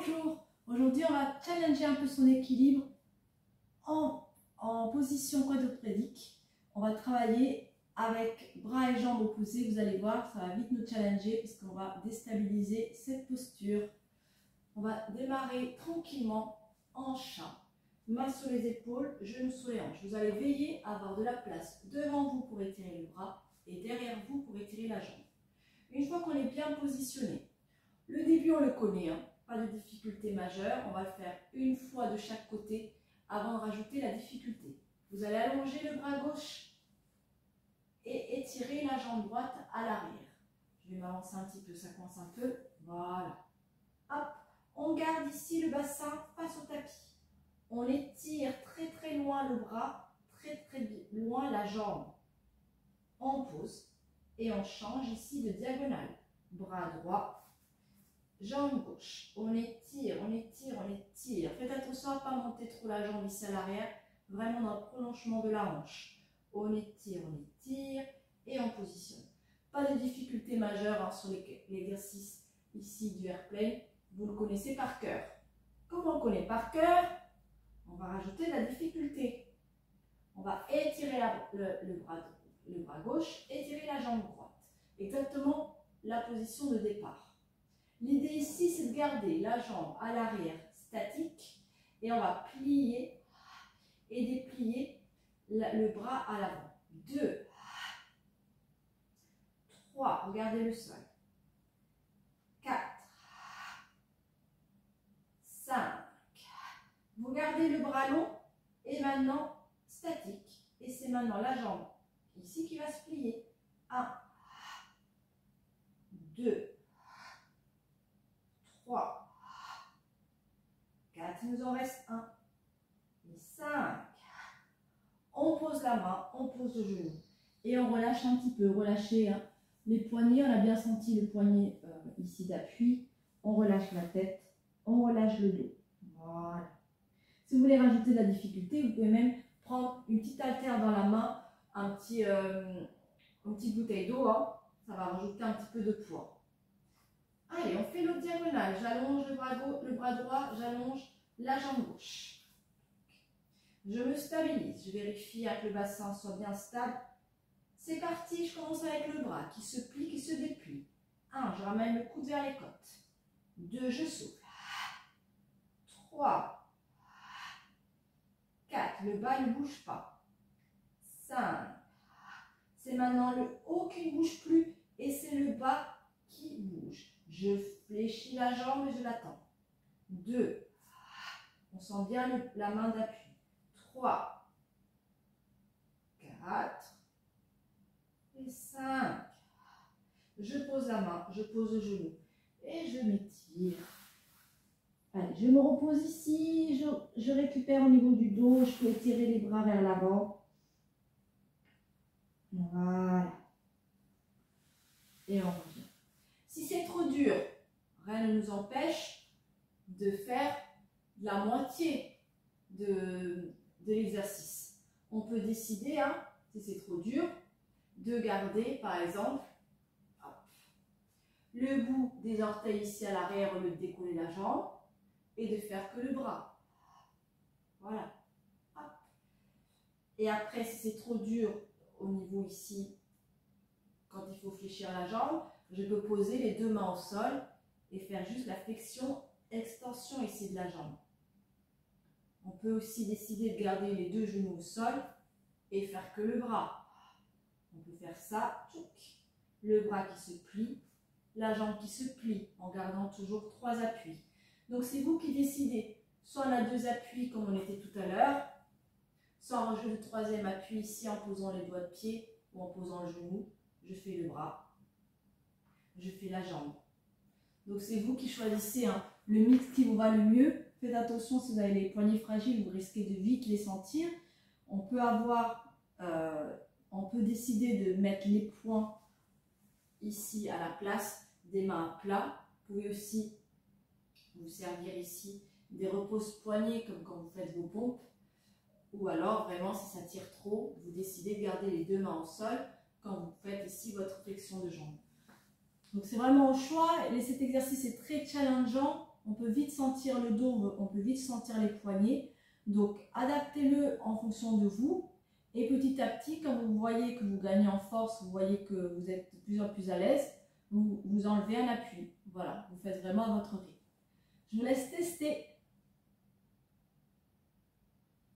Bonjour, aujourd'hui on va challenger un peu son équilibre en position quadrupédique. On va travailler avec bras et jambes opposés, vous allez voir, ça va vite nous challenger parce qu'on va déstabiliser cette posture. On va démarrer tranquillement en chat, mains sur les épaules, genoux sur les hanches. Vous allez veiller à avoir de la place devant vous pour étirer le bras et derrière vous pour étirer la jambe. Une fois qu'on est bien positionné, le début on le connaît, hein. Pas de difficulté majeure, on va le faire une fois de chaque côté avant de rajouter la difficulté. Vous allez allonger le bras gauche et étirer la jambe droite à l'arrière. Je vais m'avancer un petit peu, ça coince un peu, voilà. Hop, on garde ici le bassin face au tapis. On étire très loin le bras, très loin la jambe. On pose et on change ici de diagonale. Bras droit. Jambe gauche, on étire. Faites attention à ne pas monter trop la jambe ici à l'arrière, vraiment dans le prolongement de la hanche. On étire et on positionne. Pas de difficulté majeure hein, sur l'exercice ici du airplane, vous le connaissez par cœur. Comme on le connaît par cœur, on va rajouter de la difficulté. On va étirer le bras gauche, étirer la jambe droite. Exactement la position de départ. L'idée ici, c'est de garder la jambe à l'arrière statique et on va plier et déplier le bras à l'avant. 2, 3, regardez le sol. 4, 5, vous gardez le bras long et maintenant statique. Et c'est maintenant la jambe ici qui va se plier. 1, 2, 3, 4, il nous en reste 1, et 5. On pose la main, on pose le genou et on relâche un petit peu, relâchez hein, les poignets, on a bien senti le poignet ici d'appui, on relâche la tête, on relâche le dos, voilà. Si vous voulez rajouter de la difficulté, vous pouvez même prendre une petite haltère dans la main, une petite bouteille d'eau, hein, ça va rajouter un petit peu de poids. Allez, on fait l'autre diagonale. J'allonge le bras droit, j'allonge la jambe gauche. Je me stabilise. Je vérifie que le bassin soit bien stable. C'est parti, je commence avec le bras qui se plie, qui se déplie. 1, je ramène le coude vers les côtes. 2, je souffle. 3, 4, le bas ne bouge pas. 5, c'est maintenant le haut qui ne bouge plus et c'est le bas qui bouge. Je fléchis la jambe et je l'attends. 2. On sent bien la main d'appui. 3. 4. Et 5. Je pose la main, je pose le genou. Et je m'étire. Allez, je me repose ici. Je récupère au niveau du dos. Je peux étirer les bras vers l'avant. Voilà. Et on revient. Si c'est trop dur, rien ne nous empêche de faire la moitié de l'exercice. On peut décider, hein, si c'est trop dur, de garder par exemple hop, le bout des orteils ici à l'arrière au lieu de décoller la jambe et de faire que le bras. Voilà. Hop. Et après, si c'est trop dur au niveau ici, quand il faut fléchir la jambe, je peux poser les deux mains au sol et faire juste la flexion, extension ici de la jambe. On peut aussi décider de garder les deux genoux au sol et faire que le bras. On peut faire ça, le bras qui se plie, la jambe qui se plie en gardant toujours 3 appuis. Donc c'est vous qui décidez. Soit on a 2 appuis comme on était tout à l'heure, soit on rajoute le 3e appui ici en posant les doigts de pied ou en posant le genou. Je fais le bras. Je fais la jambe. Donc c'est vous qui choisissez hein, le mix qui vous va le mieux. Faites attention si vous avez les poignets fragiles, vous risquez de vite les sentir. On peut décider de mettre les poings ici à la place des mains à plat. Vous pouvez aussi vous servir ici des repose-poignets comme quand vous faites vos pompes. Ou alors vraiment si ça tire trop, vous décidez de garder les deux mains au sol quand vous faites ici votre flexion de jambe. Donc c'est vraiment au choix, et cet exercice est très challengeant on peut vite sentir le dos, on peut vite sentir les poignets. Donc, adaptez-le en fonction de vous. Et petit à petit, quand vous voyez que vous gagnez en force, vous voyez que vous êtes de plus en plus à l'aise, vous enlevez un appui. Voilà, vous faites vraiment à votre rythme. Je vous laisse tester